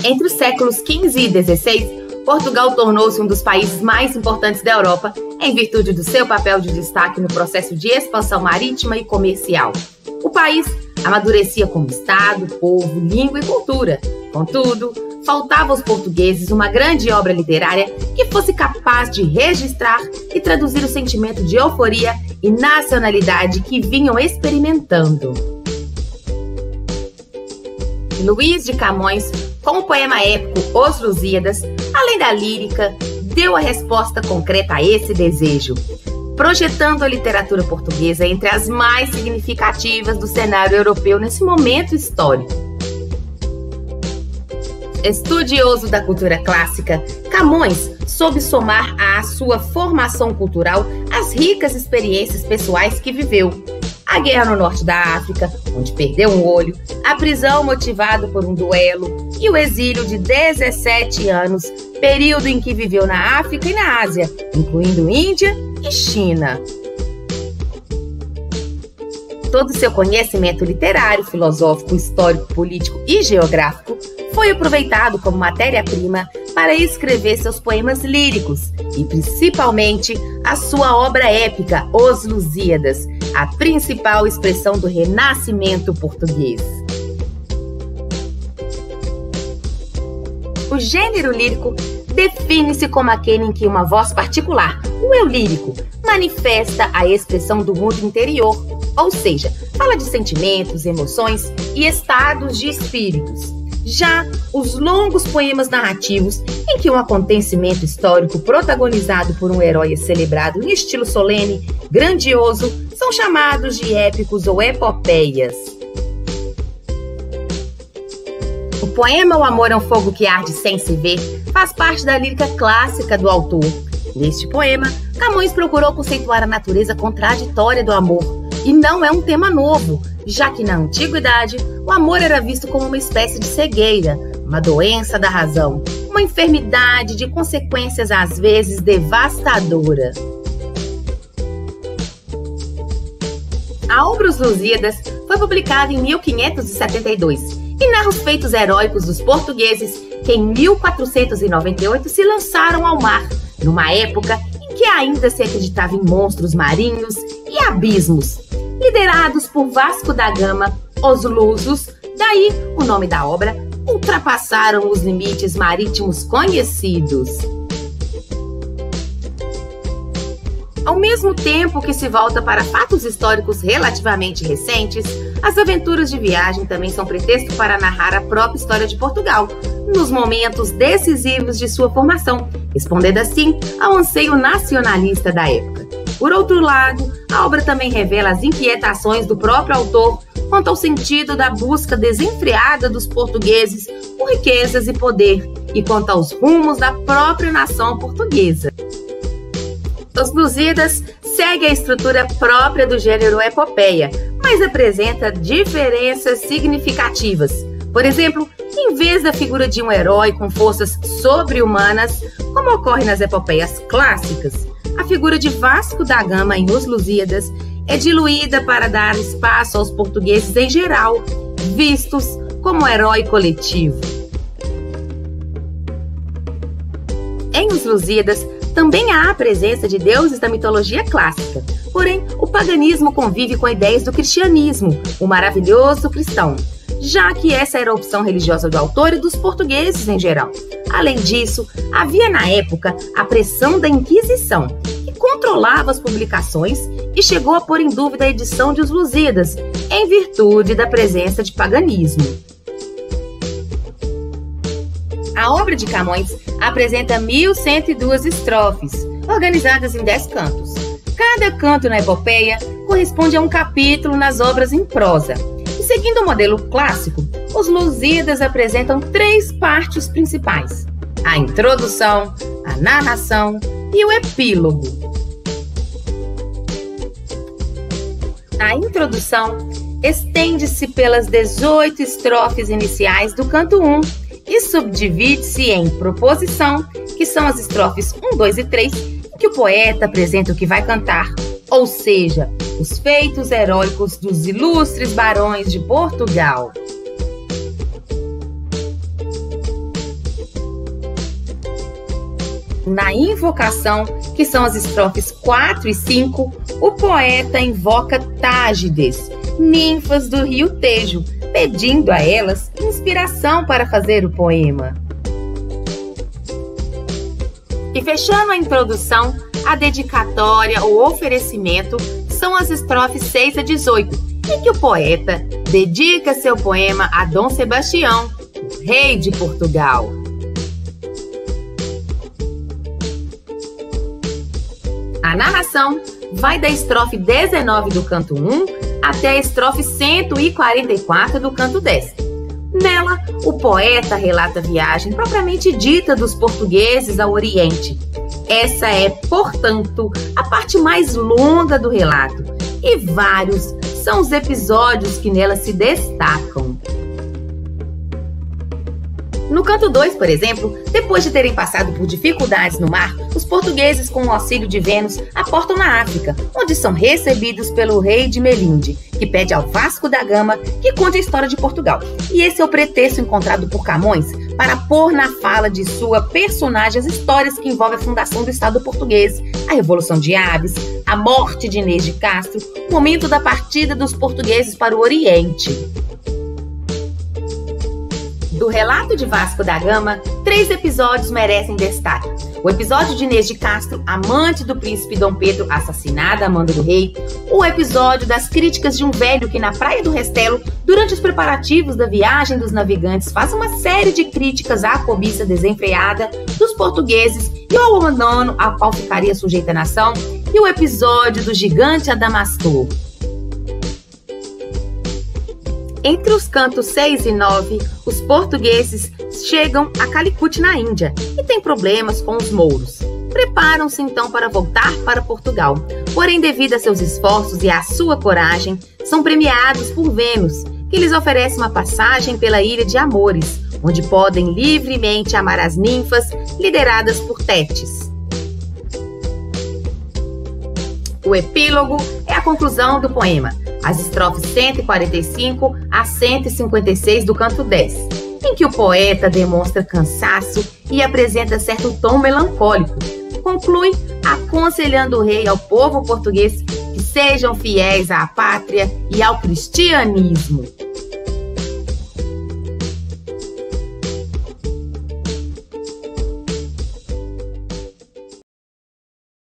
Entre os séculos XV e XVI, Portugal tornou-se um dos países mais importantes da Europa em virtude do seu papel de destaque no processo de expansão marítima e comercial. O país amadurecia como Estado, povo, língua e cultura. Contudo, faltava aos portugueses uma grande obra literária que fosse capaz de registrar e traduzir o sentimento de euforia e nacionalidade que vinham experimentando. Luís de Camões, com o poema épico Os Lusíadas, além da lírica, deu a resposta concreta a esse desejo, projetando a literatura portuguesa entre as mais significativas do cenário europeu nesse momento histórico. Estudioso da cultura clássica, Camões soube somar à sua formação cultural as ricas experiências pessoais que viveu. A guerra no norte da África, onde perdeu um olho, a prisão motivada por um duelo e o exílio de 17 anos, período em que viveu na África e na Ásia, incluindo Índia e China. Todo o seu conhecimento literário, filosófico, histórico, político e geográfico foi aproveitado como matéria-prima para escrever seus poemas líricos e, principalmente, a sua obra épica, Os Lusíadas, a principal expressão do renascimento português. O gênero lírico define-se como aquele em que uma voz particular, o eu lírico, manifesta a expressão do mundo interior, ou seja, fala de sentimentos, emoções e estados de espíritos. Já os longos poemas narrativos, em que um acontecimento histórico protagonizado por um herói é celebrado em estilo solene, grandioso, são chamados de épicos ou epopeias. O poema O Amor é um Fogo que Arde Sem Se Ver faz parte da lírica clássica do autor. Neste poema, Camões procurou conceituar a natureza contraditória do amor, e não é um tema novo, já que na antiguidade o amor era visto como uma espécie de cegueira, uma doença da razão, uma enfermidade de consequências às vezes devastadoras. A obra Os Lusíadas foi publicada em 1572 e narra os feitos heróicos dos portugueses que em 1498 se lançaram ao mar, numa época em que ainda se acreditava em monstros marinhos e abismos. Liderados por Vasco da Gama, os lusos, daí o nome da obra, ultrapassaram os limites marítimos conhecidos. Ao mesmo tempo que se volta para fatos históricos relativamente recentes, as aventuras de viagem também são pretexto para narrar a própria história de Portugal, nos momentos decisivos de sua formação, respondendo assim ao anseio nacionalista da época. Por outro lado, a obra também revela as inquietações do próprio autor quanto ao sentido da busca desenfreada dos portugueses por riquezas e poder, e quanto aos rumos da própria nação portuguesa. Os Lusíadas segue a estrutura própria do gênero epopeia, mas apresenta diferenças significativas. Por exemplo, em vez da figura de um herói com forças sobre-humanas, como ocorre nas epopeias clássicas, a figura de Vasco da Gama em Os Lusíadas é diluída para dar espaço aos portugueses em geral, vistos como herói coletivo. Em Os Lusíadas, também há a presença de deuses da mitologia clássica, porém o paganismo convive com ideias do cristianismo, o maravilhoso cristão, já que essa era a opção religiosa do autor e dos portugueses em geral. Além disso, havia na época a pressão da Inquisição, que controlava as publicações e chegou a pôr em dúvida a edição de Os Lusíadas, em virtude da presença de paganismo. A obra de Camões apresenta 1102 estrofes, organizadas em 10 cantos. Cada canto na epopeia corresponde a um capítulo nas obras em prosa. E seguindo o modelo clássico, os Lusíadas apresentam 3 partes principais: a introdução, a narração e o epílogo. A introdução estende-se pelas 18 estrofes iniciais do canto 1 e subdivide-se em proposição, que são as estrofes 1, 2 e 3, em que o poeta apresenta o que vai cantar, ou seja, os feitos heróicos dos ilustres barões de Portugal. Na invocação, que são as estrofes 4 e 5, o poeta invoca Tágides, ninfas do rio Tejo, pedindo a elas inspiração para fazer o poema. E fechando a introdução, a dedicatória ou oferecimento são as estrofes 6 a 18, em que o poeta dedica seu poema a Dom Sebastião, rei de Portugal. A narração vai da estrofe 19 do canto 1 até a estrofe 144 do canto 10. Nela, o poeta relata a viagem propriamente dita dos portugueses ao Oriente. Essa é, portanto, a parte mais longa do relato, e vários são os episódios que nela se destacam. No canto 2, por exemplo, depois de terem passado por dificuldades no mar, os portugueses, com o auxílio de Vênus, aportam na África, onde são recebidos pelo rei de Melinde, que pede ao Vasco da Gama que conte a história de Portugal. E esse é o pretexto encontrado por Camões para pôr na fala de sua personagem as histórias que envolvem a fundação do Estado português, a Revolução de Aves, a morte de Inês de Castro, o momento da partida dos portugueses para o Oriente. Do relato de Vasco da Gama, 3 episódios merecem destaque. O episódio de Inês de Castro, amante do príncipe Dom Pedro, assassinada a mando do rei. O episódio das críticas de um velho que, na Praia do Restelo, durante os preparativos da viagem dos navegantes, faz uma série de críticas à cobiça desenfreada dos portugueses e ao abandono ao qual ficaria sujeita a nação. E o episódio do gigante Adamastor. Entre os cantos 6 e 9, os portugueses chegam a Calicut, na Índia, e têm problemas com os mouros. Preparam-se então para voltar para Portugal, porém, devido a seus esforços e à sua coragem, são premiados por Vênus, que lhes oferece uma passagem pela Ilha de Amores, onde podem livremente amar as ninfas lideradas por Tétis. O epílogo é a conclusão do poema, as estrofes 145 a 156 do canto 10, em que o poeta demonstra cansaço e apresenta certo tom melancólico. Conclui aconselhando o rei ao povo português que sejam fiéis à pátria e ao cristianismo.